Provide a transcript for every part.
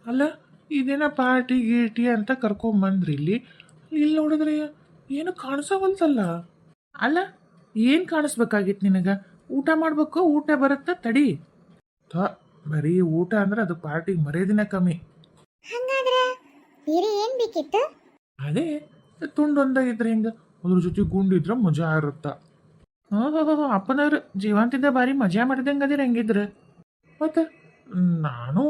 ಅಲ್ಲ, ಇದೇನ ಪಾರ್ಟಿ ಗೀಟಿ ಅಂತ ಕರ್ಕೊಂಬಂದ್ರಿ ಇಲ್ಲಿ ನೋಡಿದ್ರೆ ಏನು ಕಾಣಿಸವಲ್ತಲ್ಲ. ಅಲ್ಲ, ಏನು ಕಾಣಿಸ್ಬೇಕಾಗಿತ್ತು ನಿನಗೆ? ಊಟ ಮಾಡ್ಬೇಕು, ಊಟ ಬರುತ್ತಾ ತಡಿ. ಬರೀ ಊಟ ಅಂದ್ರೆ ಅದು ಪಾರ್ಟಿಗೆ ಮರ್ಯಾದಿನ ಕಮ್ಮಿ. ಹಂಗಾದ್ರೆ ಬೇರೆ ಏನ್ ಬೇಕಿತ್ತು? ಅದೇ ತುಂಡೊಂದ ಇದ್ರೆ ಹಿಂಗ ಅದ್ರ ಜೊತೆ ಗುಂಡಿದ್ರೆ ಮಜಾ ಇರುತ್ತ. ಅಪ್ಪನವ್ರು ಜೀವಂತಿದ್ದ ಬಾರಿ ಮಜಾ ಮಾಡಿದಂಗೆ ಅದಿರ ಹೆಂಗಿದ್ರೆ. ಮತ್ತೆ ನಾನು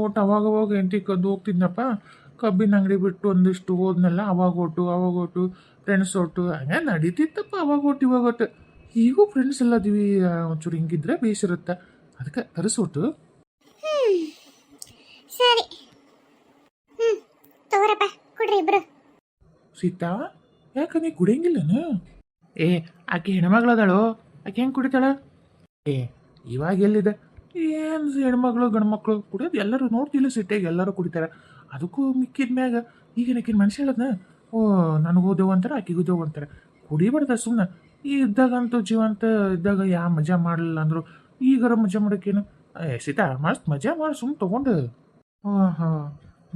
ಒಟ್ಟು ಅವಾಗ ಎಂಟಿ ಕದ್ದು ಹೋಗ್ತಿದ್ನಪ್ಪ. ಕಬ್ಬಿನ ಅಂಗಡಿ ಬಿಟ್ಟು ಒಂದಿಷ್ಟು ಹೋದ್ನೆಲ್ಲ ಅವಾಗ ಒಟ್ಟು ಫ್ರೆಂಡ್ಸ್ ಒಟ್ಟು ಹಂಗೆ ನಡೀತಿತ್ತಪ್ಪ. ಇವಾಗ ಒಟ್ಟು ಈಗೂ ಫ್ರೆಂಡ್ಸ್ ಎಲ್ಲ ಅದೀವಿ. ಒಂಚೂರು ಹಿಂಗಿದ್ರೆ ಬೇಸಿರುತ್ತೆ, ಅದಕ್ಕೆ ತರಿಸೊಟ್ಟು. ಸರಿ, ತಗೋರಪ್ಪ, ಕೊಡ್ರಿ ಇಬ್ರು. ಸೀತಾ, ಯಾಕೆ ನೀ ಕುಡಿಯಂಗಿಲ್ಲನ? ಆಕೆ ಹೆಣ್ಮಗಳದಾಳು, ಆಕೆ ಹೆಂಗೆ ಕುಡಿತಾಳ? ಇವಾಗ ಎಲ್ಲಿದೆ ಏನು ಹೆಣ್ಮಕ್ಳು ಗಂಡ್ಮಕ್ಳು ಕುಡಿಯೋದು ಎಲ್ಲರೂ ನೋಡ್ತಿಲ್ಲ. ಸಿಟ್ಟಿಗೆ ಎಲ್ಲರೂ ಕುಡಿತಾರೆ. ಅದಕ್ಕೂ ಮಿಕ್ಕಿದ ಮ್ಯಾಗ ಈಗಿನಕಿನ ಮನುಷ್ಯ ಹೇಳದ್ನ, ನನಗೆ ಹೋದೆವು ಅಂತಾರೆ, ಆಕೆಗೆ ಹೋದೆವು ಅಂತಾರೆ. ಕುಡಿಬಾರ್ದ ಸುಮ್ಮನೆ. ಈ ಇದ್ದಾಗಂತೂ ಜೀವಂತ ಇದ್ದಾಗ ಯಾ ಮಜಾ ಮಾಡಲಿಲ್ಲ ಅಂದರು ಈಗಾರ ಮಜಾ ಮಾಡೋಕ್ಕೇನು? ಸೀತಾ, ಮಸ್ತ್ ಮಜಾ ಮಾಡಿ ಸುಮ್ಮನೆ ತೊಗೊಂಡು. ಹಾಂ,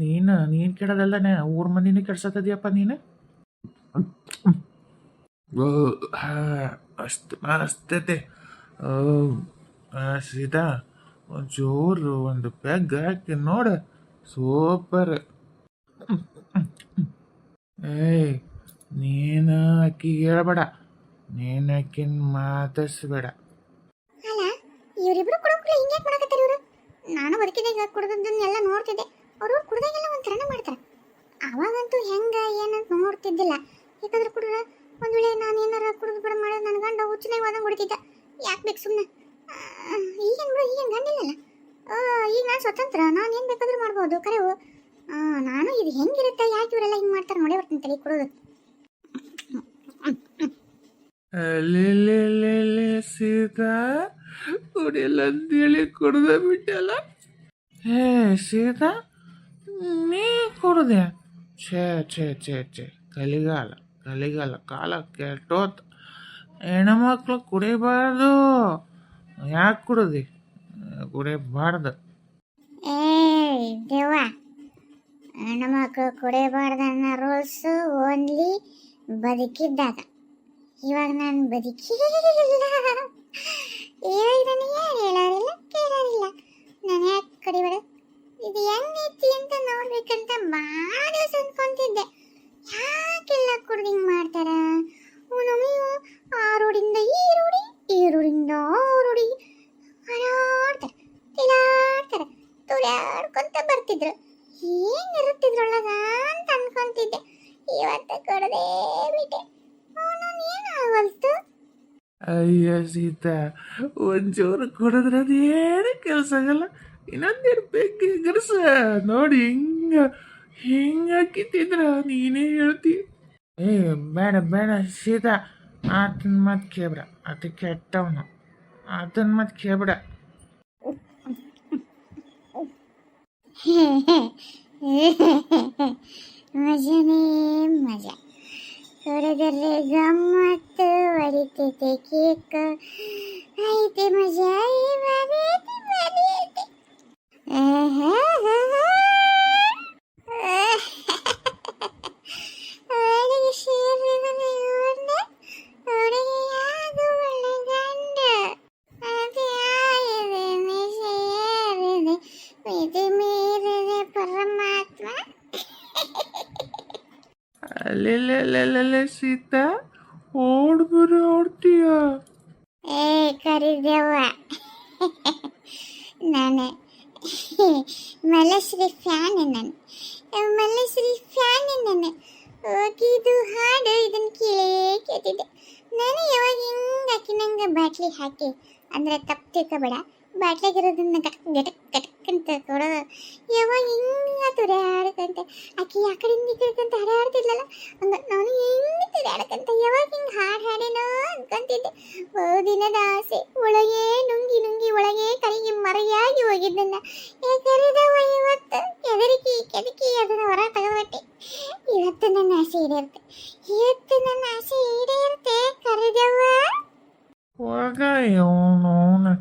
ನೀನು ಕೆಡೋದಲ್ಲನೆ, ಊರ ಮಂದಿನೇ ಕೆಡ್ಸತ್ತದಿಯಪ್ಪ ನೀನು. ಅಷ್ಟು ಮಸ್ತೈತೆ. ಸೀತಾ, ಒಂಚೂರು ಒಂದು ಪೆಗ್ ಹಾಕಿ ನೋಡ, ಸೂಪರ್. ನೀನು ಅಕ್ಕಿಗೆ ಹೇಳ್ಬೇಡ, ನೀನು ಅಕ್ಕಿನ ಮಾತಾಡಿಸ್ಬೇಡ. ಅಲ್ಲ, ಇವರಿಬ್ರು ಕುಡಿದ್ರೆ ಹಿಂಗೆ ಮಾಡಕತ್ತಾರೆ ಇವರು. ನಾನು ಬದುಕಿದಾಗ ಕುಡಿದದ್ದನ್ನೆಲ್ಲ ನೋಡ್ತಿದ್ದೆ. ಅವರು ಕುಡ್ದಾಗೆಲ್ಲ ಒಂಥರನ ಮಾಡ್ತಾರೆ. ಅವಾಗಂತೂ ಹೆಂಗ ಏನಂತ ನೋಡ್ತಿದ್ದಿಲ್ಲ. ಯಾಕಂದ್ರೆ ಕುಡಿದ್ರೆ ಒಂದು ವೇಳೆ ನಾನು ಏನಾರ ಕುಡಿದು ಬಿಡ ಮಾಡಿದ್ರೆ ನನ್ನ ಗಂಡ ಹುಚ್ಚನಾಗ ಹೋದಂಗೆ ಹೊಡಿತಿದ್ದ. ಯಾಕೆ ಬೇಕು ಸುಮ್ಮನೆ? ಈಗೇನು ಬಿಡು, ಈಗೇನು ಗಂಡಿಲ್ಲಲ್ಲ. ಈಗ ನಾನು ಸ್ವತಂತ್ರ, ನಾನು ಏನು ಬೇಕಾದ್ರೂ ಮಾಡ್ಬೋದು. ಕರೆವು ನಾನು ಇದು ಹೆಂಗಿರುತ್ತೆ, ಯಾಕೆ ಇವರೆಲ್ಲ ಹಿಂಗೆ ಮಾಡ್ತಾರೆ ನೋಡೇ ಬರ್ತೀನಿ ತಲೆ ಕುಡೋದು. ಸೀತಾ, ಕುಡಿಯಲ್ಲ ಅಂತೇಳಿ ಕುಡ್ದ ಬಿಟ್ಟಲ್ಲ. ಸೀತಾ, ನೀ ಕುಡ್ದೆ? ಛೇ, ಕಲಿಗಾಲ ಕಾಲ ಕೆಟ್ಟೋತ್. ಹೆಣ್ಮಕ್ಳು ಕುಡಿಬಾರ್ದು. ಯಾಕೆ ಕುಡ್ದಿ? ಕುಡಿಬಾರ್ದು. ದೇವ, ಹೆಣ್ಮಕ್ಳು ಕುಡಿಬಾರ್ದನ್ನ ರೂಲ್ಸ್ ಓನ್ಲಿ ಬದುಕಿದ್ದಾಗ. ಇವಾಗ ನಾನು ಬದುಕಿಲ್ಲ. ಇವಾಗ ನಾನು ಯಾರು ಹೇಳೋರಿಲ್ಲ, ಕೇಳೋರಿಲ್ಲ. ನಾನು ಯಾಕೆ ಕುಡಿಬೇಡ? ಇದು ಹೆಂಗೈತಿ ಅಂತ ನೋಡ್ಬೇಕಂತ ಭಾಳ ದಿವಸ ಅಂದ್ಕೊಂತಿದ್ದೆ. ಯಾಕೆಲ್ಲ ಕುಡ್ದು ಹಿಂಗೆ ಮಾಡ್ತಾರ? ನೀವು ಆ ರೋಡಿಂದ ಈ ರೋಡಿ, ಈ ರೋಡಿಂದ ಆ ರೋಡಿ ಹಾರಾಡ್ತಾರೆ, ತಿಲಾಡ್ತಾರೆ, ತುಳ್ಯಾಡ್ಕೊಂತ ಬರ್ತಿದ್ರು. ಏನಿರುತ್ತಿದ್ರೊಳಗ ಅಂತ ಅನ್ಕೊಂತಿದ್ದೆ. ಇವತ್ತು ಕೊಡದೇ ಬಿಟ್ಟೆ. ನಾನು ಏನಾಗಲ್ತು? ಅಯ್ಯ ಸೀತಾ, ಒಂಚೂರು ಕುಡಿದ್ರೆ ಅದೇನು ಕೆಲಸ ಆಗಲ್ಲ. ಇನ್ನೊಂದೇನು ಬೇಕು ಗರಸ ನೋಡಿ, ಹಿಂಗಾಕಿತ್ತಿದ್ರ ನೀನೇ ಹೇಳ್ತಿ. ಬೇಡ ಸೀತಾ, ಆತನ ಮತ್ತೆ ಕೇಳ್ಬೇಡ. ಅದು ಕೆಟ್ಟವನು, ಅದನ್ನ ಮತ್ತೆ ಕೇಳ್ಬೇಡ. ಮಜಾನೇ ಮಜಾ. ಹೊರಗಡೆ ಗಮ್ಮತ್ತು ಹೊಡಿತೈತೆ ಕೇಕ್. ಐತೆ ಮಜಾ, ಬರೀತೆ. ಅವಳಿಗೆ ಸೇರಿದರೆ ಅವಳಿಗೆ ಯಾವುದು ಒಳ್ಳೆ ಗಂಡ. ಅದೇ ಆಗಿದೆ ಸೇರಿದೆ, ಮಿತಿ ಮೀರಿದೆ ಪರಮಾತ್ಮ. ಅಲ್ಲೆಲ್ಲೆಲ್ಲೆಲ್ಲೆಲ್ಲೆ ಸೀತಾ, ಓಡ್ತೀಯ? ಕರಿದೇವ, ನಾನು ಮಲಶ್ರೀ ಫ್ಯಾನ್. ಮಲಶ್ರೀ ಫ್ಯಾನ್. ಹೋಗಿದ್ದು ಹಾಡು ಇದನ್ನು ಕೇಳ್ತಿದ್ದೆ. ನಾನು ಯಾವಾಗ ಹಿಂಗೆ ಹಾಕಿ ನಂಗೆ ಬಾಟ್ಲಿ ಹಾಕಿ ಅಂದರೆ ತಪ್ಪು ತಿಳ್ಕೊಬೇಡ. ಬಾಟ್ಲಿಗಿರೋದನ್ನ ಗಟಕ್ ಅಂತ ಕೊಡೋದು. ಯಾವಾಗ ಹಿಂಗೆ ತುರ್ಯಾಡ್ಕಂತ ಆಕಿ ಆ ಕಡೆಯಿಂದ ಈ ಕಡೆಕಂತ ಹಾಡಾಡ್ತಿದ್ಲಲ್ಲ, ಹಂಗೆ ನಾನು ಹಿಂಗೆ ತುರ್ಯಾಡ್ಕಂತ ಯಾವಾಗ ಹಿಂಗೆ ಹಾಡೇನೋ ಅನ್ಕೊಂತಿದ್ದೆ. ಬಹುದಿನದ ಆಸೆ ಒಳಗೆ ನುಂಗಿ ಒಳಗೆ ಕರಿಗೆ ಮರೆಯಾಗಿ ಹೋಗಿದ್ದನ್ನ ಕರಿದವ ಇವತ್ತು ಕೆದಕಿ ಅದನ್ನು ಹೊರ ತಗೋಬಿಟ್ಟೆ. ಇವತ್ತು ನನ್ನ ಆಸೆ ಈಡೇರುತ್ತೆ ಕರಿದವ. ಹೋಗ ಇವನು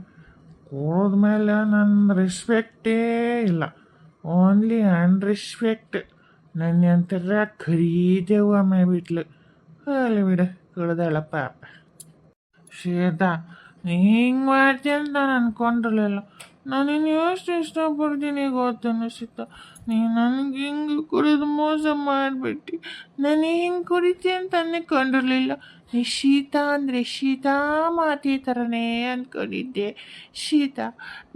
ಕುಡಿದ್ಮೇಲೆ ನನ್ನ ರೆಸ್ಪೆಕ್ಟೇ ಇಲ್ಲ. ಓನ್ಲಿ ಅನ್ರೆಸ್ಪೆಕ್ಟ್ ನನ್ನ ಒಂಥರ ಖರೀದೇವ ಮಾಡಿಬಿಟ್ಲು ಅಲ್ಲಿ ಬಿಡ ಕಳ್ದಾಳ ಪಾಪ ಶ್ವೇತಾ ನೀ ಹಿಂಗೆ ಮಾಡ್ತೀಯ ಅಂತ ನಾನು ಅನ್ಕೊಂಡಿರಲಿಲ್ಲ ನಾನು ನೀನು ಎಷ್ಟು ಇಷ್ಟಪಡ್ತೀನಿ ಗೊತ್ತೇನು ಸೀತಾ ನೀ ನನಗೆ ಹಿಂಗೆ ಕುಡಿದು ಮೋಸ ಮಾಡಿಬಿಟ್ಟು ನಾನು ಹಿಂಗೆ ಕುಡಿತೀನಿ ಅಂತ ಅಂದ್ಕೊಂಡಿರಲಿಲ್ಲ ನೀ ಶೀತಾ ಅಂದರೆ ಶೀತಾ ಮಾತಿ ಥರನೇ ಅಂದ್ಕೊಂಡಿದ್ದೆ ಶೀತಾ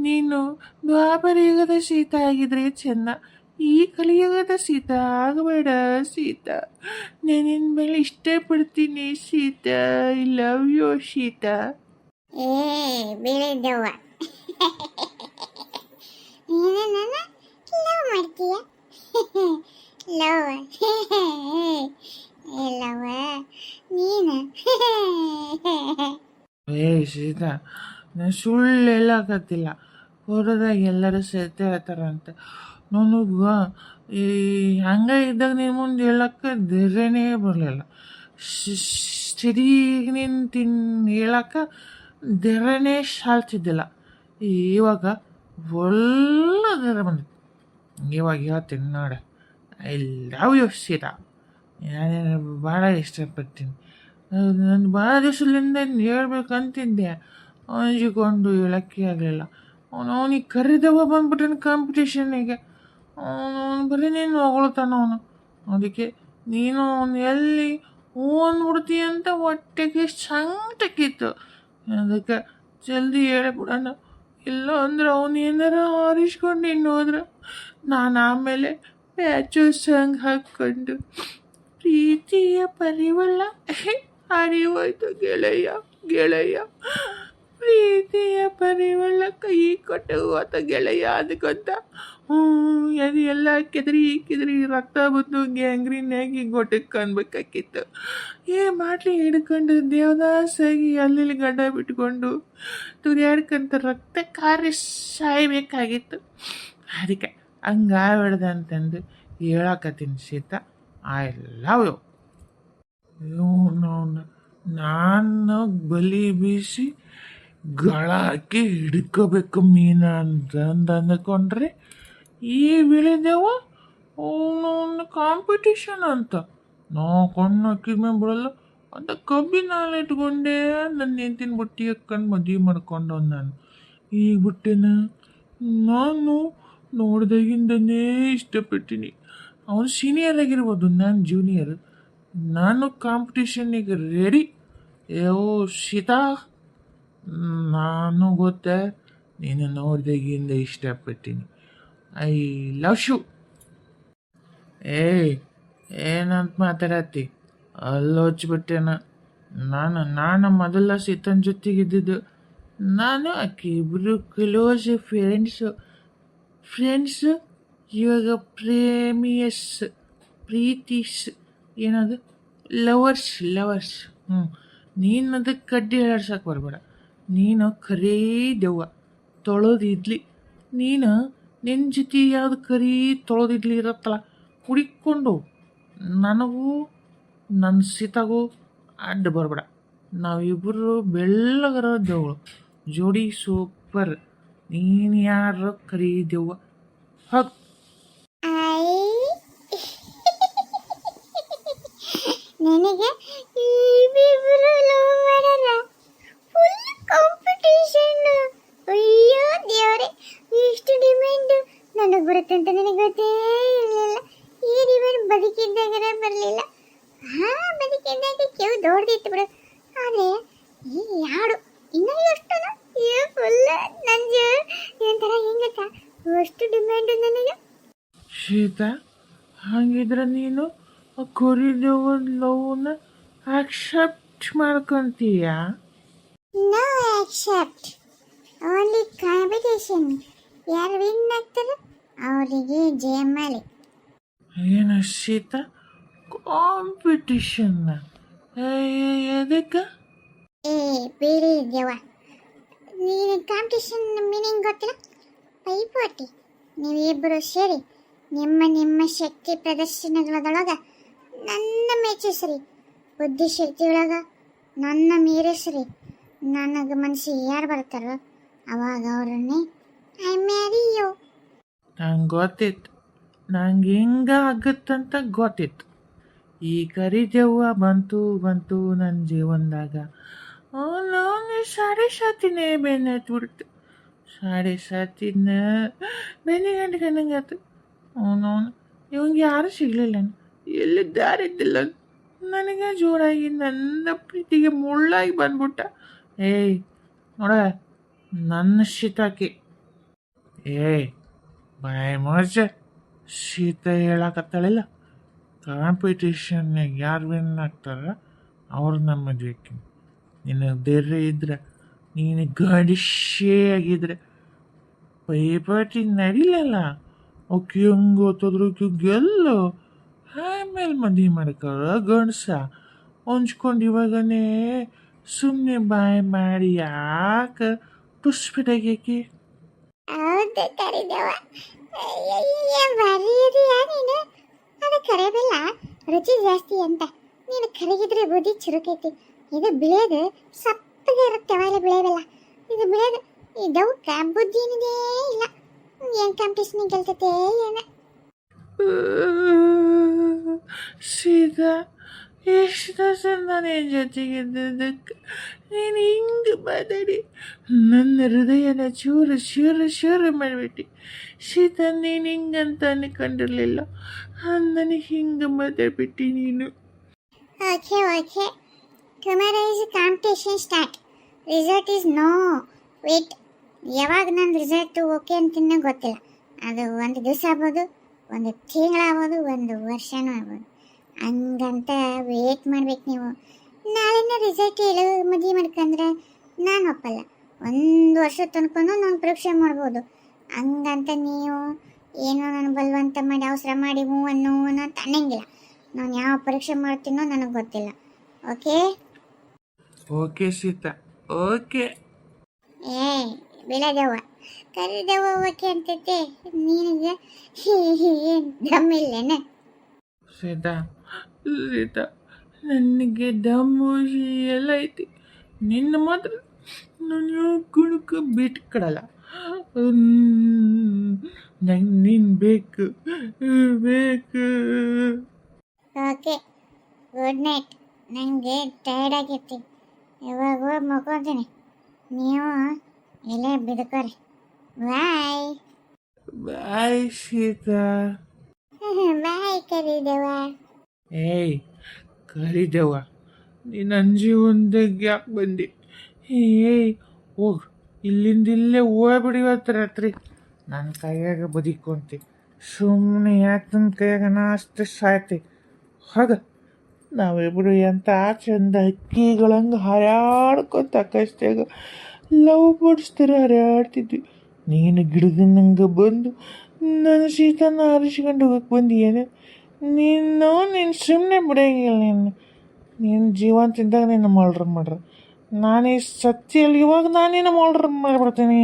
ನೀನು ದ್ವಾಪರ ಯುಗದ ಶೀತಾ ಆಗಿದ್ರೆ ಚೆನ್ನ ಈ ಕಲಿಯುಗದ ಸೀತಾ ಆಗಬೇಡ ಸೀತಾ ನಾನು ನಿನ್ನ ಮೇಲೆ ಇಷ್ಟಪಡ್ತೀನಿ Sita I love you Sita ಏ ಬೆಳೆದವ್ವ ನೀನು ನನ್ನ ಲವ್ ಮಾಡ್ತೀಯ ಲವ್ ಲವ್ ನೀನು ಏ ಸೀತಾ ನಾನು ಸುಳ್ಳು ಹೇಳಕತ್ತಿಲ್ಲ ಹೊರದಾಗ ಎಲ್ಲರೂ ಸೆತೆ ಹೇಳ್ತಾರಂತೆ ನನಗೆ ಈ ಹಂಗೆ ಇದ್ದಾಗ ನೀನು ಮುಂದೆ ಹೇಳಕ್ಕೆ ಧೈರ್ಯನೇ ಬರಲಿಲ್ಲ ಸರಿಗೆ ನಿಂತು ಹೇಳಕ್ಕೆ ಧೈರ್ಯನೇ ಸಾಲ್ತಿದ್ದಿಲ್ಲ ಇವಾಗ ಒಳ್ಳೆ ಧೈರ್ಯ ಬಂದಿತ್ತು ಇವಾಗ ಹೇಳ್ತೀನಿ ನೋಡಿ ಐ ಲವ್ ಯು ಸೀತಾ ನಾನು ಭಾಳ ಇಷ್ಟಪಡ್ತೀನಿ ನಾನು ಭಾಳ ದಿವಸದಿಂದ ಹೇಳ್ಬೇಕಂತಿದ್ದೆ ಅಂಜಿಕೊಂಡು ಹೇಳೋಕ್ಕೆ ಆಗಲಿಲ್ಲ ಅವನಿಗೆ ಕರೆದವ ಬಂದ್ಬಿಟ್ಟೆ ಕಾಂಪಿಟೇಷನ್ನಿಗೆ ಅವನು ಬರೀ ನೀನು ಹೊಗಳ್ತಾನ ಅವನು ಅದಕ್ಕೆ ನೀನು ಅವನು ಎಲ್ಲಿ ಹ್ಞೂ ಅಂದ್ಬಿಡ್ತೀಯ ಅಂತ ಹೊಟ್ಟೆಗೆ ಸಂಕಟಕ್ಕಿತ್ತು ಅದಕ್ಕೆ ಜಲ್ದಿ ಹೇಳ್ಬಿಡೋಣ ಇಲ್ಲ ಅಂದ್ರೆ ಅವನು ಏನಾರ ಹಾರಿಸ್ಕೊಂಡು ಇನ್ನು ಹೋದ್ರೆ ನಾನು ಆಮೇಲೆ ಪ್ಯಾಚು ಸಾಂಗ್ ಹಾಕ್ಕೊಂಡು ಪ್ರೀತಿಯ ಪರಿವಲ್ಲ ಹರಿಯೋಯ್ತು ಗೆಳೆಯ ಗೆಳೆಯ ಪ್ರೀತಿಯ ಪರಿವಲ್ಲ ಕೈ ಕೊಟ್ಟು ಹೋತ ಗೆಳೆಯ ಅದಕ್ಕಂತ ಅದು ಎಲ್ಲ ಕೆದರಿ ರಕ್ತ ಬಂದು ಗ್ಯಾಂಗ್ರೀನಾಗಿ ಗೊಟ್ಟಕ್ಕೆ ಕಾಣ್ಬೇಕಾಗಿತ್ತು ಬಾಟ್ಲಿ ಹಿಡ್ಕೊಂಡು ದೇವದಾಸಾಗಿ ಅಲ್ಲಿ ಗಡ್ಡ ಬಿಟ್ಕೊಂಡು ತುರಿಯಾಡ್ಕಂತ ರಕ್ತ ಕಾರಿ ಸಾಯ್ಬೇಕಾಗಿತ್ತು ಅದಕ್ಕೆ ಹಂಗಾಗ್ಬಿಡ್ದ ಅಂತಂದು ಹೇಳಕತ್ತೀನಿ ಸೀತಾ ಐ ಲವ್ ಯು ನಾನು ಬಲಿ ಬೀಸಿ ಗಳ ಹಾಕಿ ಹಿಡ್ಕೋಬೇಕು ಮೀನ ಅಂತ ಅಂದ್ಕೊಂಡ್ರೆ ಈ ಬೆಳೆದೇವ ಅವನು ಕಾಂಪಿಟೇಷನ್ ಅಂತ ನಾ ಕಣ್ಣು ಹಾಕಿದ್ಮೇಲೆ ಬಿಡಲ್ಲ ಅಂತ ಕಬ್ಬಿನಾಲೆ ಇಟ್ಕೊಂಡೆ ನನ್ನ ಹೆಂಡತಿನ ಬುಟ್ಟಿ ಹಾಕ್ಕೊಂಡು ಮದುವೆ ಮಾಡ್ಕೊಂಡು ನಾನು ಈಗ ಬಿಟ್ಟೆನ ನಾನು ನೋಡ್ದಾಗಿಂದನೇ ಇಷ್ಟಪಟ್ಟಿನಿ ಅವನು ಸೀನಿಯರ್ ಆಗಿರ್ಬೋದು ನಾನು ಜೂನಿಯರ್ ನಾನು ಕಾಂಪಿಟೇಷನ್ನಿಗೆ ರೆಡಿ ಓ ಸೀತಾ ನಾನು ಗೊತ್ತೇ ನೀನು ನೋಡ್ದಾಗಿಂದ ಇಷ್ಟಪಡ್ತೀನಿ ಐ ಲವ್ ಯು ಏನಂತ ಮಾತಾಡತ್ತಿ ಅಲ್ಲಿ ಹಚ್ಬಿಟ್ಟೆನ ನಾನು ಮೊದಲ ಸೀತನ ಜೊತೆಗಿದ್ದಿದ್ದು ನಾನು ಆಕೆ ಇಬ್ಬರು ಕ್ಲೋಸ್ ಫ್ರೆಂಡ್ಸು ಇವಾಗ ಪ್ರೀತಿಸ್ ಏನದು ಲವರ್ಸ್ ನೀನು ಅದಕ್ಕೆ ಕಡ್ಡಿ ಹೇಳಾಡ್ಸಕ್ಕೆ ಬರಬೇಡ ನೀನು ಖರೀ ದೆವ್ವ ತೊಳೆದಿದ್ಲಿ ನೀನು ನಿನ್ನ ಜೊತೆ ಯಾವ್ದು ಕರಿ ತೊಳೆದಿಡ್ಲಿ ಇರತ್ತಲ್ಲ ಕುಡಿಕೊಂಡು ನನಗೂ ನನ್ನ ಸೀತಾಗೂ ಅಡ್ಡ ಬರಬೇಡ ನಾವಿಬ್ಬರು ಬೆಳ್ಳಗರ ದೆವ್ಗಳು ಜೋಡಿ ಸೂಪರ್ ನೀನು ಯಾರು ಕರಿ ದೆವ್ವ ಹಕ್ ನನಗೆ ಇಬ್ಬಿಬ್ರು ಲವ್ ಮಾಡಲ್ಲ ಫುಲ್ ಕಾಂಪಿಟೇಷನ್ ಅಯ್ಯೋ ದೇವರೇ ಎಷ್ಟು ಡಿಮ್ಯಾಂಡ್ ನನಗೆ ಬರುತ್ತಂತ ನನಗೆ ಗೊತ್ತೇ ಇರಲಿಲ್ಲ ಈ ಡಿಮ್ಯಾಂಡ್ ಬದುಕಿದ್ದಾಗರ ಬರಲಿಲ್ಲ ಬದುಕಿದ್ದಾಗ ಕೆವು ದೊಡ್ಡದಿತ್ತು ಬಿಡು ಆದರೆ ಈ ಯಾಡು ಇನ್ನೂ ಎಷ್ಟು ಫುಲ್ ನಂಜು ಒಂಥರ ಹೆಂಗತ್ತ ಅಷ್ಟು ಡಿಮ್ಯಾಂಡ್ ನನಗೆ ಸೀತಾ ಹಾಗಿದ್ರೆ ನೀನು ಕೊರಿದೇವ ಲವ್ನ ಆಕ್ಸೆಪ್ಟ್ ಮಾಡ್ಕೊಂತೀಯಾ ನೋ ಆಕ್ಸೆಪ್ಟ್ ಓನ್ಲಿ ಕಾಂಪಿಟೇಷನ್ ಯಾರು ವಿನ್ ಆಗ್ತಾರೆ ಅವರಿಗೆ ಜಯಮಾಲಿ ಏನು ಸೀತಾ ಕಾಂಪಿಟಿಷನ್ನ ಎದಕ್ಕೆ ಬೇರೆ ದೇವ ನೀನು ಕಾಂಪಿಟೇಷನ್ ಮೀನಿಂಗ್ ಗೊತ್ತಿಲ್ಲ ಪೈಪೋಟಿ ನೀವಿಬ್ಬರು ಸೇರಿ ನಿಮ್ಮ ಶಕ್ತಿ ಪ್ರದರ್ಶನಗಳೊಳಗೆ ನನ್ನ ಮೆಚ್ಚಿಸ್ರಿ ಬುದ್ಧಿಶಕ್ತಿಯೊಳಗೆ ನನ್ನ ಮೀರಿಸ್ರಿ ನನಗೆ ಮನಸ್ಸಿಗೆ ಯಾರು ಬರ್ತಾರೋ ಅವಾಗ ಅವರನ್ನೇ ಐ ಮ್ಯಾರಿ ಯು ನಂಗೆ ಗೊತ್ತಿತ್ತು, ನಂಗೆ ಹಿಂಗ ಆಗತ್ತಂತ ಗೊತ್ತಿತ್ತು. ಈ ಕರಿದೆವ್ವ ಬಂತು ನನ್ನ ಜೀವನದಾಗ. ಅವನು ಸಾಡೆ ಸಾತಿನೇ ಬೆನ್ನ ಹತ್ಬಿಡ್ತು. ಸಾಡೆ ಸಾತಿನ ಬೆನ್ನಿ ಗಂಟೆ ನಂಗಾತು. ಅವನು ಇವಂಗೆ ಯಾರೂ ಸಿಗಲಿಲ್ಲ, ಎಲ್ಲಿ ದಾರಿದ್ದಿಲ್ಲ. ನನಗೆ ಜೋರಾಗಿ ನನ್ನ ಪ್ರೀತಿಗೆ ಮುಳ್ಳಾಗಿ ಬಂದ್ಬಿಟ್ಟ. ಏಯ್ ನೋಡ, ನನ್ನ ಶೀತಾಕಿ. ಏಯ್ ಬಾಯ್ ಮೋಜ, ಶೀತ ಹೇಳಕತ್ತಾಳಿಲ್ಲ. ಕಾಂಪಿಟೇಷನ್ನಾಗ ಯಾರು ವಿನ್ ಆಗ್ತಾರ ಅವ್ರನ್ನ ಮದುವೆ ಆಕಿನಿ. ನಿನಗೆ ಧೈರ್ಯ ಇದ್ರೆ, ನೀನು ಗಡಿಶೇ ಆಗಿದ್ರೆ ಪೈಪಾಟಿ ನಡಿಲಲ್ಲ. ಓಕೆ ಹಂಗೆ ಓದಿದ್ರು ಗೆಲ್ಲು, ಆಮೇಲೆ ಮದುವೆ ಮಾಡ್ಕೊಳ ಗಂಡಸ ಹೊಂಚ್ಕೊಂಡು. ಇವಾಗನೇ ಸುಮ್ಮನೆ ಬಾಯ್ ಮಾಡಿ ಯಾಕೆ ಟುಸ್ಬಿಡಾಕಿ. ಹೌದು ಕರಿದೇವ, ಬರೀರಿಯಾ ನೀನು. ಅದು ಕರಿಬೇಲ್ಲ ರುಚಿ ಜಾಸ್ತಿ ಅಂತ. ನೀನು ಕರಗಿದ್ರೆ ಬುದ್ಧಿ ಚುರುಕೈತಿ. ಇದು ಬಿಳಿಯೋದು ಸಪ್ಪಗೆ ಇರುತ್ತೆ, ಅವೆಲ್ಲ ಬಿಳಿಯವೆಲ್ಲ. ಇದು ಬಿಳಿಯೋದು ಇದವಕ್ಕ ಬುದ್ಧಿ ಏನಿದೆ ಇಲ್ಲ. ಏನು ಕಾಂಪಿಟೇಷನ್ ಗೆಲ್ತೈತೆ ಏನ. ಸೀದಾ ಎಷ್ಟು ದಿವಸ ನಾನು ಜೊತೆಗಿದ್ದಕ್ಕೆ ನೀನು ಹಿಂಗೆ ಮಾತಾಡಿ ನನ್ನ ಹೃದಯನ ಚೂರು ಚೂರು ಚೂರು ಮಾಡಿಬಿಟ್ಟು. ಸೀತಾ, ನೀನು ಹಿಂಗಂತ ಅನ್ಕೊಂಡಿರಲಿಲ್ಲ, ನನಗೆ ಹಿಂಗೆ ಮಾತಾಡ್ಬಿಟ್ಟು ನೀನು. Okay okay, tomorrow is competition start. Result is no wait. ಯಾವಾಗ ನನ್ನ ರಿಸಲ್ಟು ಓಕೆ ಅಂತ ಗೊತ್ತಿಲ್ಲ. ಅದು ಒಂದು ದಿವಸ ಆಗ್ಬೋದು, ಒಂದು ತಿಂಗಳಾಗ್ಬೋದು, ಒಂದು ವರ್ಷನೂ ಆಗ್ಬೋದು. ಹಂಗಂತ ವೇಟ್ ಮಾಡ್ಬೇಕು ನೀವು. ನಾಳೆನೇ ರಿಸಲ್ಟ್ ಹೇಳು ಮದುವೆ ಮಾಡ್ಕೊಂಡ್ರೆ ನಾನು ಒಪ್ಪಲ್ಲ. ಒಂದು ವರ್ಷದ ತನಕನೂ ನಾನು ಪರೀಕ್ಷೆ ಮಾಡ್ಬೋದು. ಹಂಗಂತ ನೀವು ಏನೋ ನಾನು ಬಲವಂತ ಮಾಡಿ ಅವಸರ ಮಾಡಿ ಹ್ಞೂ ಅಂತ ಅನ್ನಂಗಿಲ್ಲ. ನಾನು ಯಾವ ಪರೀಕ್ಷೆ ಮಾಡ್ತೀನೋ ನನಗೆ ಗೊತ್ತಿಲ್ಲ. Okay okay Sita, okay. ಏ ಬಿಳದವ್ವ, ಕರಿದವ್ವ ಓಕೆ ಅಂತೈತೆ. ನಿನಗೆ ಏನು ದಮ್ಮಿಲ್ಲೇನ? ಸೀತಾ ಸೀತಾ, ನನಗೆ ದಮ್ಮು ಎಲ್ಲ ಐತಿ. ನಿನ್ನ ಮಾತ್ರ ನಾನು ಕುಣಕ ಬಿಟ್ಟು ಕಡಲ್ಲ. ನಂಗೆ ನೀನು ಬೇಕು ಬೇಕು. Okay, good night. ನನಗೆ ಟಯರ್ಡ್ ಆಗೈತಿ, ಇವಾಗ ಹೋಗಿ ಮಲ್ಕೊತೀನಿ. ನೀವು ಇಲ್ಲೇ ಬಿದ್ಕೋರಿ. ಬಾಯ್ ಬಾಯ್ ಸೀತಾ. ಬಾಯ್ ಕರಿದವ್ವ. ಏಯ್ ಕರಿದೆವ್ವ, ನೀ ನನ್ನ ಜೀವನದಾಗ ಯಾಕೆ ಬಂದೆ? ಏಯ್ ಹೋಗು, ಇಲ್ಲಿಂದ ಇಲ್ಲೇ ಹೋಗ್ಬಿಡಿ ಇವತ್ತು ರಾತ್ರಿ. ನನ್ನ ಕೈಯಾಗ ಬದುಕೊಂತಿ. ಸುಮ್ಮನೆ ಯಾಕೆ ನನ್ನ ಕೈಯಾಗ ನಾ ಅಷ್ಟು ಸಾಯ್ತಿ. ಹಾಗ ನಾವಿಬ್ಬರು ಎಂಥ ಚಂದ ಹಕ್ಕಿಗಳಂಗೆ ಹಾರಾಡ್ಕೊತ ಆಕಾಶದಾಗ ಲವ್ ಬಡಿಸ್ತಾರೆ ಹಾರಾಡ್ತಿದ್ವಿ. ನೀನು ಗಿಡಗನ್ನಂಗೆ ಬಂದು ನನ್ನ ಶೀತನ ಹಾರಿಸ್ಕೊಂಡು ಹೋಗಕ್ಕೆ ಬಂದಿಯೇನೆ. ನೀನು ಸುಮ್ಮನೆ ಬಿಡಂಗಿಲ್ಲ. ನೀನು ಜೀವಂತಿದ್ದಾಗ ನಿನ್ನ ಮಾಡ್ರ ನಾನು ಈ ಸತ್ಯಲ್ಲಿ ಇವಾಗ ನಾನೇನು ಮಾಡ್ರ ಮಾಡಿಬಿಡ್ತೀನಿ.